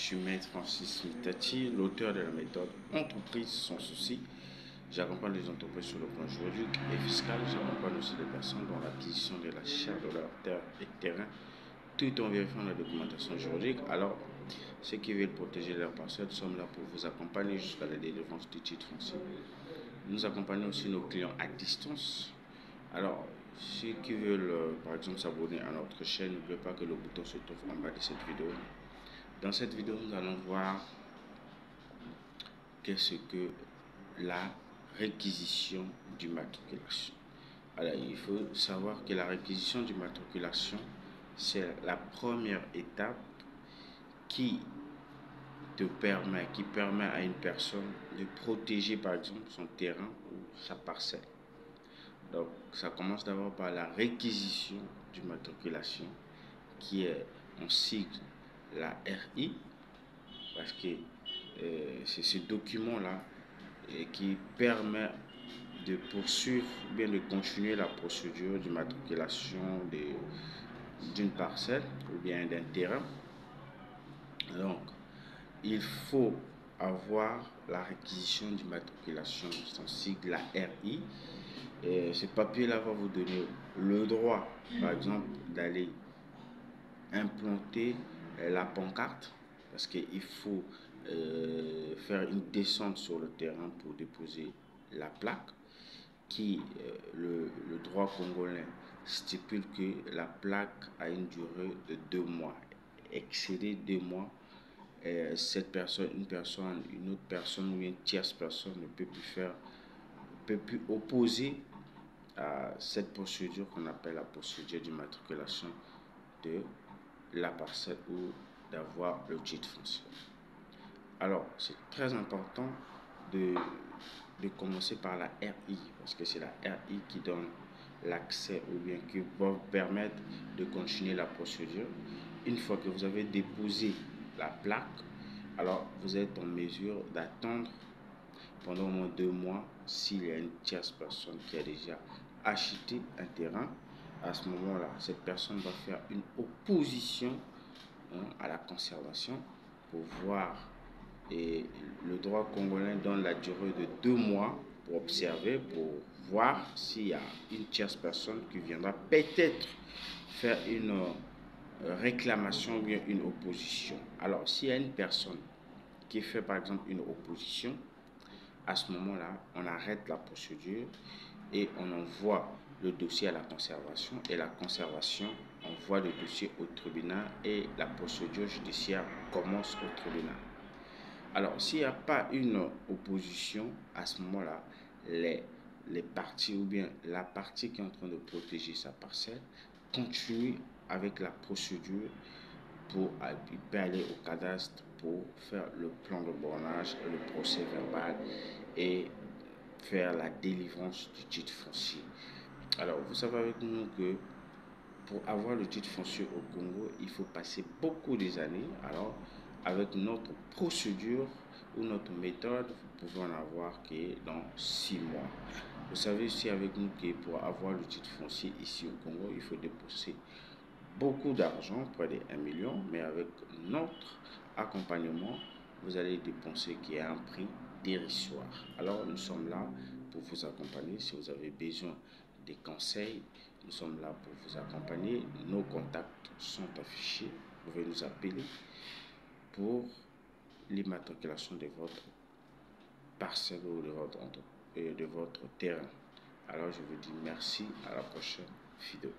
suis Maître Francis Mitati, l'auteur de la méthode Entreprise sans souci. J'accompagne les entreprises sur le plan juridique et fiscal. J'accompagne aussi les personnes dans l'acquisition de l'achat de leur terre et terrain, tout en vérifiant la documentation juridique. Alors, ceux qui veulent protéger leurs parcelles sommes là pour vous accompagner jusqu'à la délivrance du titre foncier. Nous accompagnons aussi nos clients à distance. Alors, ceux qui veulent, par exemple, s'abonner à notre chaîne, n'oubliez pas que le bouton se trouve en bas de cette vidéo. Dans cette vidéo, nous allons voir qu'est-ce que la réquisition d'immatriculation. Alors, il faut savoir que la réquisition d'immatriculation, c'est la première étape qui permet à une personne de protéger, par exemple, son terrain ou sa parcelle. Donc, ça commence d'abord par la réquisition d'immatriculation, qui est en sigle la RI, parce que c'est ce document-là qui permet de poursuivre ou bien de continuer la procédure d'immatriculation d'une parcelle ou bien d'un terrain. Donc, il faut avoir la réquisition d'immatriculation, son sigle la RI. Et ce papier-là va vous donner le droit, par exemple, d'aller implanter la pancarte, parce qu'il faut faire une descente sur le terrain pour déposer la plaque, qui le droit congolais stipule que la plaque a une durée de 2 mois. Excéder 2 mois, une autre personne ou une tierce personne ne peut plus opposer à cette procédure qu'on appelle la procédure d'immatriculation de la parcelle ou d'avoir le titre foncier. Alors, c'est très important de commencer par la RI, parce que c'est la RI qui donne l'accès ou bien qui va vous permettre de continuer la procédure. Une fois que vous avez déposé la plaque, alors vous êtes en mesure d'attendre pendant au moins 2 mois s'il y a une tierce personne qui a déjà acheté un terrain. À ce moment-là, cette personne va faire une opposition à la conservation pour voir, et le droit congolais donne la durée de 2 mois pour observer, pour voir s'il y a une tierce personne qui viendra peut-être faire une réclamation ou bien une opposition. Alors, s'il y a une personne qui fait par exemple une opposition, à ce moment-là, on arrête la procédure et on envoie le dossier à la conservation, et la conservation envoie le dossier au tribunal et la procédure judiciaire commence au tribunal. Alors, s'il n'y a pas une opposition, à ce moment-là, les parties ou bien la partie qui est en train de protéger sa parcelle continue avec la procédure pour aller au cadastre pour faire le plan de bornage et le procès verbal et faire la délivrance du titre foncier. Alors, vous savez avec nous que pour avoir le titre foncier au Congo, il faut passer beaucoup des années. Alors, avec notre procédure ou notre méthode, vous pouvez en avoir que dans 6 mois. Vous savez aussi avec nous que pour avoir le titre foncier ici au Congo, il faut déposer beaucoup d'argent, près de 1 million, mais avec notre accompagnement, vous allez dépenser qui a un prix dérisoire. Alors, nous sommes là pour vous accompagner. Si vous avez besoin des conseils, nous sommes là pour vous accompagner. Nos contacts sont affichés. Vous pouvez nous appeler pour l'immatriculation de votre parcelle ou de votre terrain. Alors, je vous dis merci. À la prochaine vidéo.